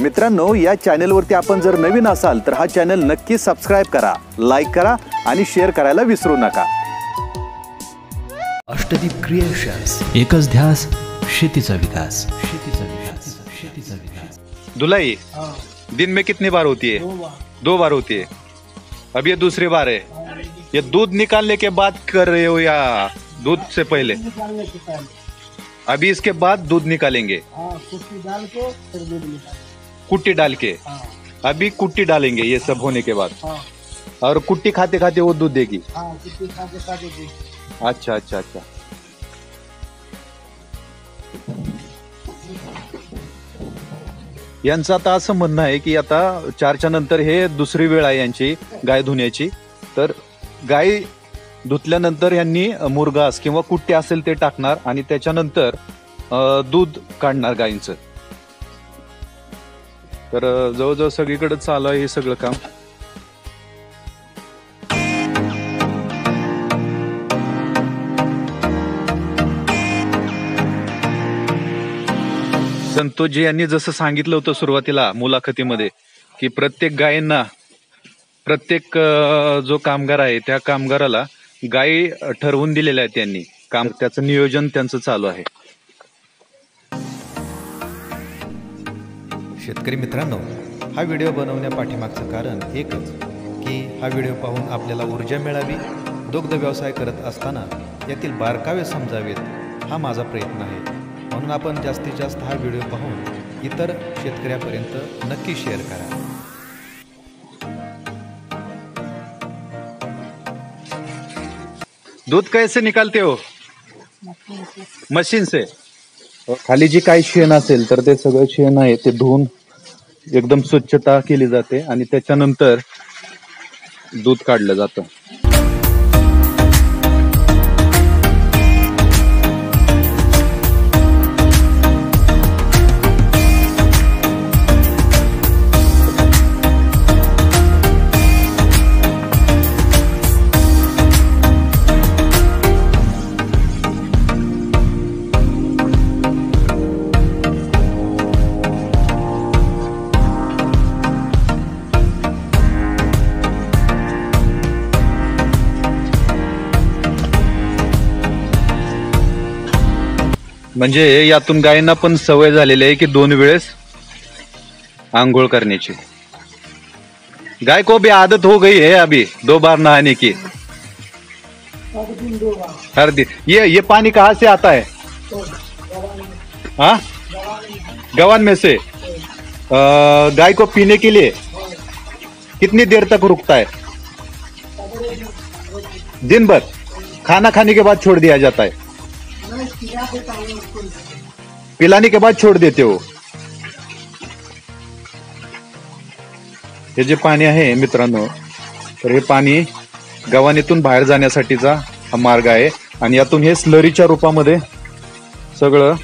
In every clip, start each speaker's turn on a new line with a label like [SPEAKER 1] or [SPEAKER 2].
[SPEAKER 1] मित्रांनो, या चॅनलवरती आपण जर नवीन असाल तर हा चॅनल नक्की सबस्क्राइब करा, लाईक करा आणि शेअर करायला विसरू नका।
[SPEAKER 2] अष्टदीप क्रिएशन्स, एकच ध्यास, शेतीचा विकास, शेतीचा विकास, शेतीचा विकास।
[SPEAKER 3] धुलाई दिन में कितनी बार होती है? 2 बार होती है। अब ये दूसरी बार है। ये दूध निकालने के बाद कर रहे हो या दूध से पहले? अभी इसके बाद दूध निकालेंगे।
[SPEAKER 4] कुट्टी डाल के फिर दूध निकालेंगे।
[SPEAKER 3] कुट्टी डाल के अभी कुट्टी डालेंगे ये सब होने के बाद। और कुट्टी खाते खाते वो दूध देगी।
[SPEAKER 4] कुट्टी खाते खाते दूध।
[SPEAKER 3] अच्छा अच्छा अच्छा। यांचं आता असं म्हणणं आहे की आता 4च्या नंतर हे दुसरी वेळ आहे यांची गाय धुण्याची। तर गाय धुतल्यानंतर यांनी मुरघास किंवा कुट्टी असेल ते टाकणार आणि त्याच्यानंतर दूध काढणार गायींचं। तर जवळजवळ सगळीकडे चालू आहे हे सगळं काम। संतोषजी यांनी जसं सांगितलं होतं सुरुवातीला मुलाखतीमध्ये की प्रत्येक गायींना, प्रत्येक जो कामगार आहे त्या कामगाराला गायी ठरवून दिलेल्या आहेत त्यांनी काम, त्याचं नियोजन त्यांचं चालू आहे।
[SPEAKER 5] शेतकरी मित्रांनो, हा व्हिडिओ बनवण्यापाठीमागचं कारण एकच की हा व्हिडिओ पाहून आपल्याला ऊर्जा मिळावी, दुग्ध व्यवसाय करत असताना यातील बारकावे समजावेत, हा माझा प्रयत्न आहे। म्हणून आपण जास्तीत जास्त हा व्हिडिओ पाहून इतर शेतकऱ्यापर्यंत नक्की शेअर करा।
[SPEAKER 3] दूध कैसे निकालते हो? मशीन से। खाली जी काही शेण असेल तर ते सगळं शेण आहे ते धुवून एकदम स्वच्छता केली जाते आणि त्याच्यानंतर दूध काढलं जातं। म्हणजे यातून गायींना पण सवय झालेली आहे की 2 वेळेस आंघोळ करण्याची। गाय को भी आदत हो गई है अभी 2 बार नहाने की। हर दिन। ये पानी कहाँ से आता है? हाँ, गवान में से। गाय को पीने के लिए कितनी देर तक रुकता है? दिन भर खाना खाने के बाद छोड़ दिया जाता है? पिलाने के बाद छोड़ देते हो? हे जे पाणी आहे मित्रांनो, तर हे पाणी गव्हाणीतून बाहेर जाण्यासाठीचा हा मार्ग आहे आणि यातून हे स्लरीच्या रूपामध्ये सगळं,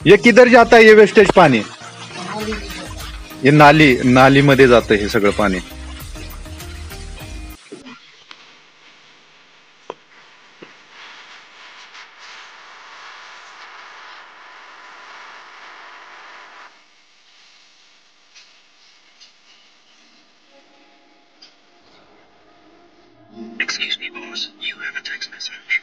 [SPEAKER 3] ये किधर जाता है ये वेस्टेज पाणी? हे नाली मध्ये जातं हे सगळं पाणी।
[SPEAKER 6] Excuse me, boss. You have a text message.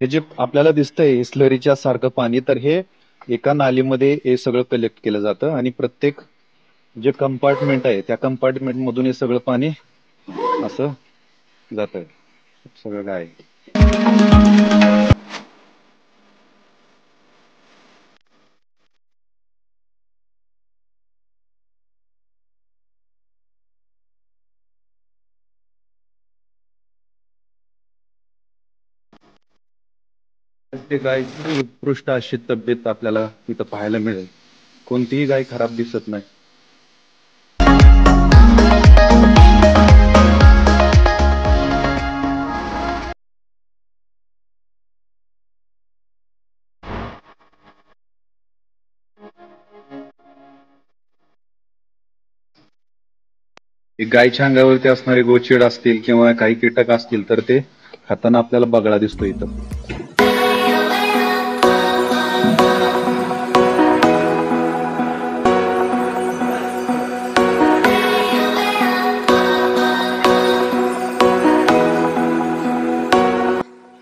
[SPEAKER 3] हे जे आपल्याला दिसतंय स्लरीच्या सारखं पाणी, तर हे एका नालीमध्ये हे सगळं कलेक्ट केलं जातं आणि प्रत्येक जे कंपार्टमेंट आहे त्या कंपार्टमेंट मधून हे सगळं पाणी असं जातंय सगळं गाय। प्रत्येक गायची उत्कृष्ट अशी तब्येत आपल्याला इथं पाहायला मिळेल, कोणतीही गाय खराब दिसत नाही। गायच्या अंगावरती असणारे गोचीड असतील किंवा काही कीटक असतील तर ते खाताना आपल्याला बगळा दिसतो इथं.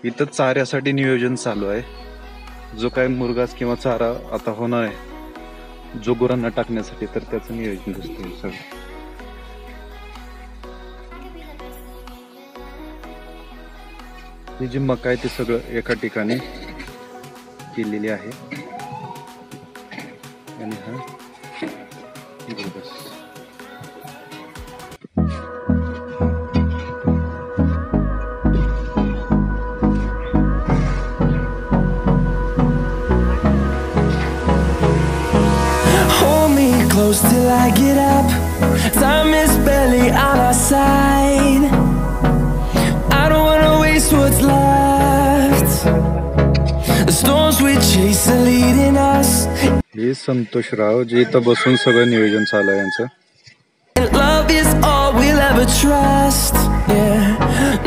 [SPEAKER 3] इथं चाऱ्यासाठी नियोजन चालू आहे. जो काय मुरगास किंवा चारा आता होणार आहे जो गुरांना टाकण्यासाठी, तर त्याचं नियोजन दिसतंय सगळं. ही जी मका आहे ते सगळं एका ठिकाणी केलेली आहे आणि हा मुरघास.
[SPEAKER 7] Hold me close till I get up. Time is barely on our side. I don't wanna waste what's left. The storms we chase are leading us.
[SPEAKER 3] हे संतोषराव जे इथं बसून सगळं नियोजन चालू आहे यांचं.
[SPEAKER 7] And love is all we'll ever trust. Yeah,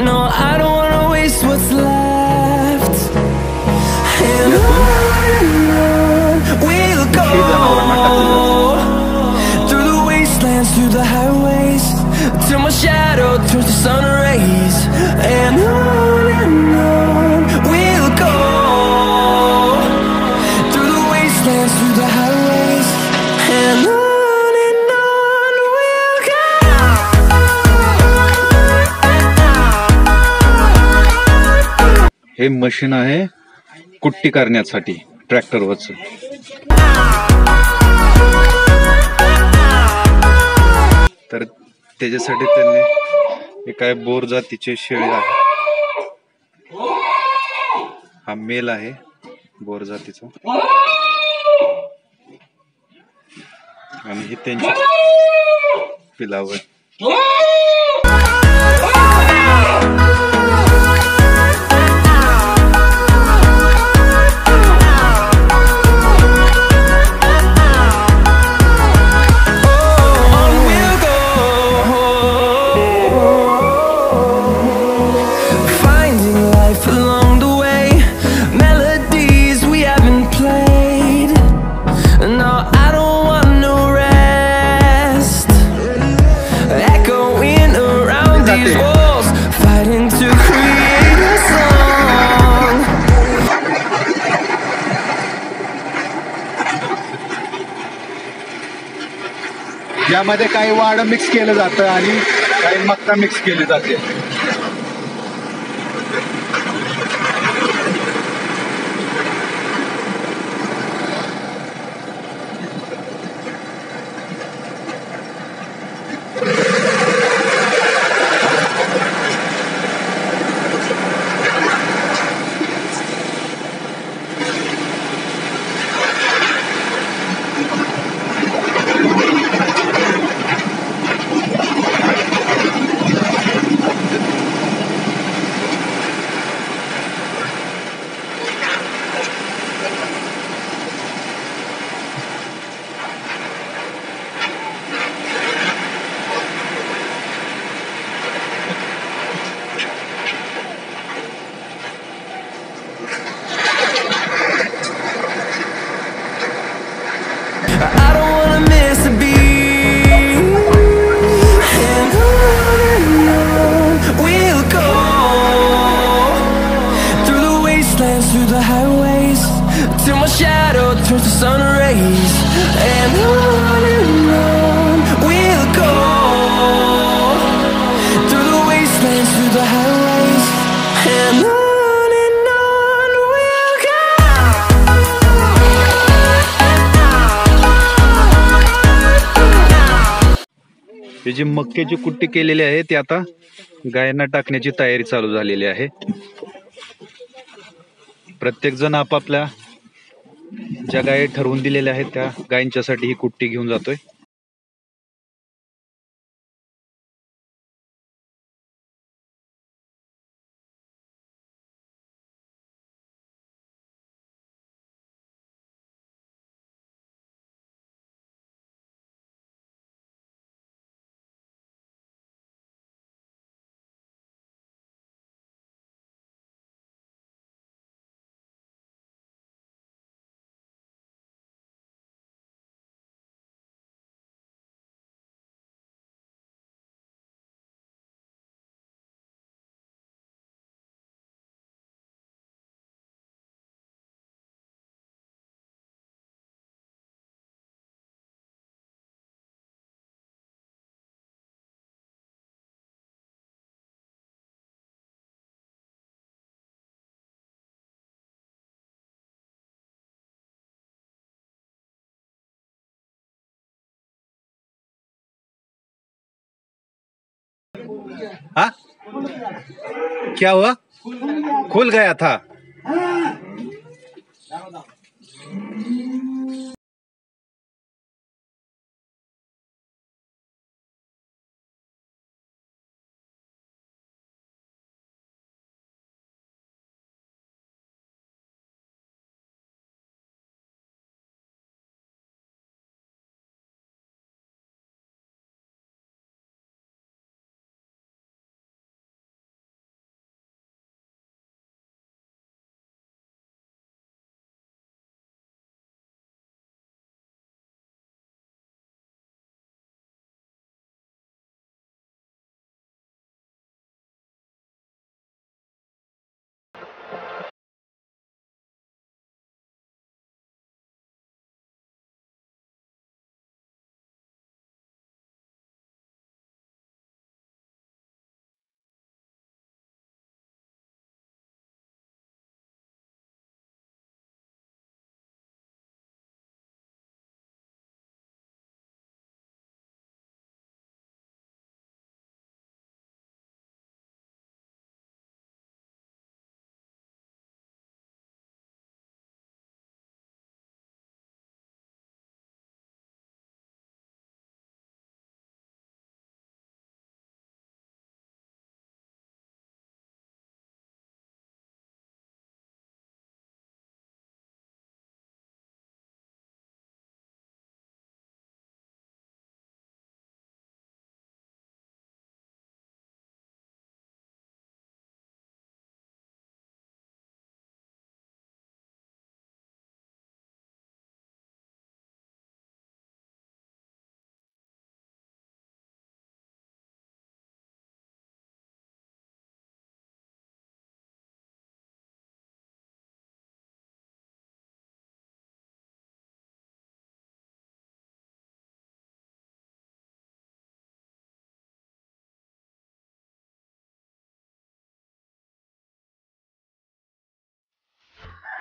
[SPEAKER 7] no, I don't wanna waste what's left. And on we'll go. Through the wastelands, through the highways, till my shadow turns to sun rays. And on we'll go. Through the wastelands, through the highways, and on we'll go.
[SPEAKER 3] हे machine आहे कुट्टी करण्यासाठी ट्रॅक्टरवरचं. तर त्याच्यासाठी त्यांनी हे काय bore जातीचे शेळी आहे. हा मेल आहे बोर जातीचा आणि हे त्यांची पिलावर. यामध्ये काही वाड मिक्स केलं जातं आणि काही मक्का मिक्स केली जाते.
[SPEAKER 7] I don't wanna miss a beat. And on we'll go. Through the wastelands, through the highways, till my shadow turns to sun rays. And on we'll go. Through the wastelands, through the highways, and on we'll go.
[SPEAKER 3] हे जी मक्याची कुट्टी केलेली आहे ती आता गायांना टाकण्याची तयारी चालू झालेली आहे. प्रत्येक जण आपापल्या ज्या गायी ठरवून दिलेल्या आहेत त्या गायींच्यासाठी ही कुट्टी घेऊन जातोय. हाँ क्या हुआ? खुल गया था।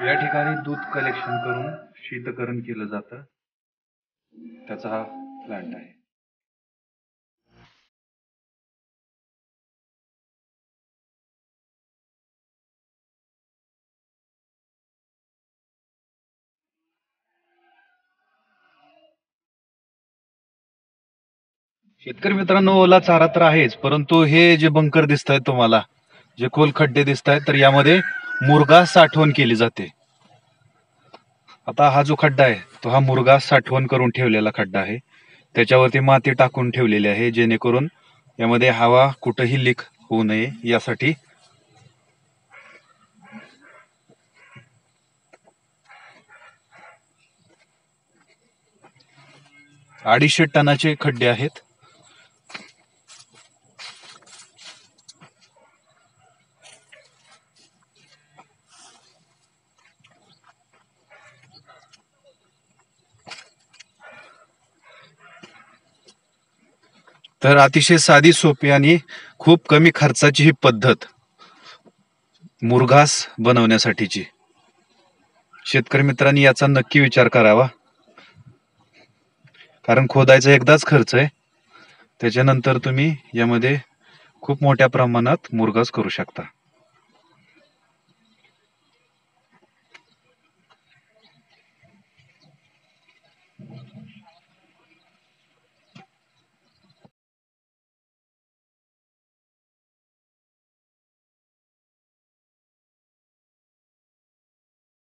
[SPEAKER 3] या ठिकाणी दूध कलेक्शन करून शीतकरण केलं जातं. त्याचा हा प्लांट आहे. शेतकरी मित्रांनो, ओला चारा तर आहेच, परंतु हे जे बंकर दिसत आहेत तुम्हाला, जे खोल खड्डे दिसत आहेत, तर यामध्ये मुरघास साठवण केली जाते. आता हा जो खड्डा आहे तो हा मुरघास साठवण करून ठेवलेला खड्डा आहे. त्याच्यावरती माती टाकून ठेवलेली आहे, जेणेकरून यामध्ये हवा कुठेही लीक होऊ नये यासाठी. अडीचशे टनाचे खड्डे आहेत. तर अतिशय साधी, सोपी आणि खूप कमी खर्चाची ही पद्धत मुरघास बनवण्यासाठीची. शेतकरी मित्रांनी याचा नक्की विचार करावा, कारण खोदायचा एकदाच खर्च आहे. त्याच्यानंतर तुम्ही यामध्ये खूप मोठ्या प्रमाणात मुरघास करू शकता.